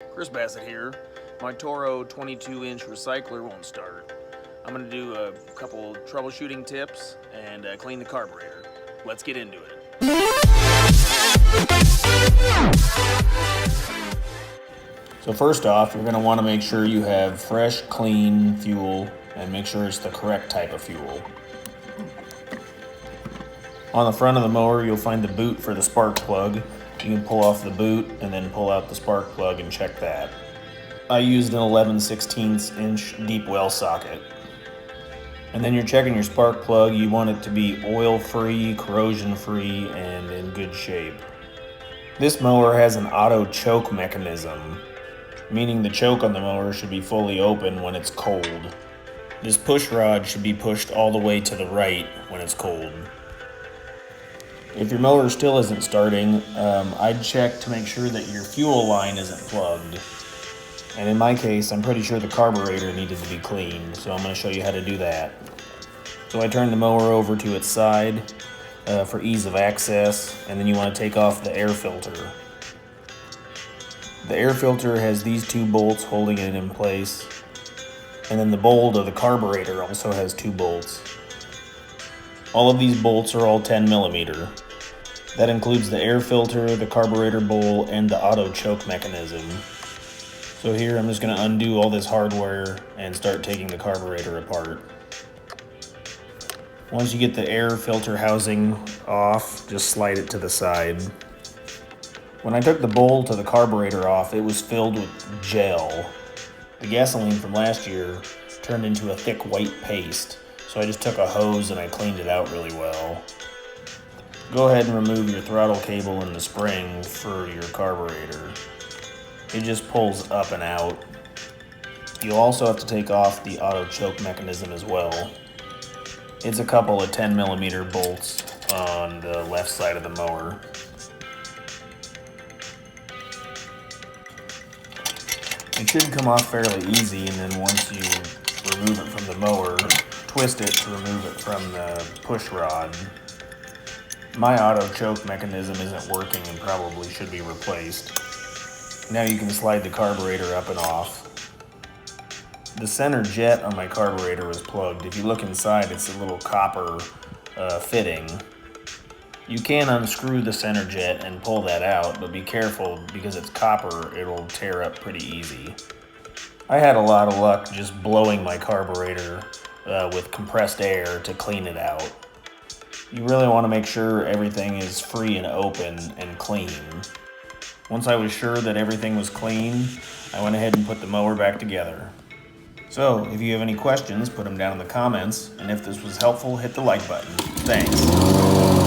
Chris Bassett here. My Toro 22-inch recycler won't start. I'm going to do a couple troubleshooting tips and clean the carburetor. Let's get into it. So first off, you're going to want to make sure you have fresh, clean fuel and make sure it's the correct type of fuel. On the front of the mower, you'll find the boot for the spark plug. You can pull off the boot and then pull out the spark plug and check that. I used an 11/16" deep well socket. And then you're checking your spark plug. You want it to be oil-free, corrosion-free, and in good shape. This mower has an auto choke mechanism, meaning the choke on the mower should be fully open when it's cold. This push rod should be pushed all the way to the right when it's cold. If your mower still isn't starting, I'd check to make sure that your fuel line isn't plugged. And in my case, I'm pretty sure the carburetor needed to be cleaned, so I'm going to show you how to do that. So I turn the mower over to its side for ease of access, and then you want to take off the air filter. The air filter has these two bolts holding it in place, and then the bolt of the carburetor also has two bolts. All of these bolts are all 10mm. That includes the air filter, the carburetor bowl, and the auto choke mechanism. So here I'm just going to undo all this hardware and start taking the carburetor apart. Once you get the air filter housing off, just slide it to the side. When I took the bowl to the carburetor off, it was filled with gel. The gasoline from last year turned into a thick white paste. So I just took a hose and I cleaned it out really well. Go ahead and remove your throttle cable and the spring for your carburetor. It just pulls up and out. You'll also have to take off the auto choke mechanism as well. It's a couple of 10mm bolts on the left side of the mower. It should come off fairly easy, and then once you remove it from the mower, twist it to remove it from the push rod. My auto choke mechanism isn't working and probably should be replaced. Now you can slide the carburetor up and off. The center jet on my carburetor was plugged. If you look inside, it's a little copper fitting. You can unscrew the center jet and pull that out, but be careful because it's copper, it'll tear up pretty easy. I had a lot of luck just blowing my carburetor with compressed air to clean it out. You really want to make sure everything is free and open and clean. Once I was sure that everything was clean, I went ahead and put the mower back together. So, if you have any questions, put them down in the comments, and if this was helpful, hit the like button. Thanks.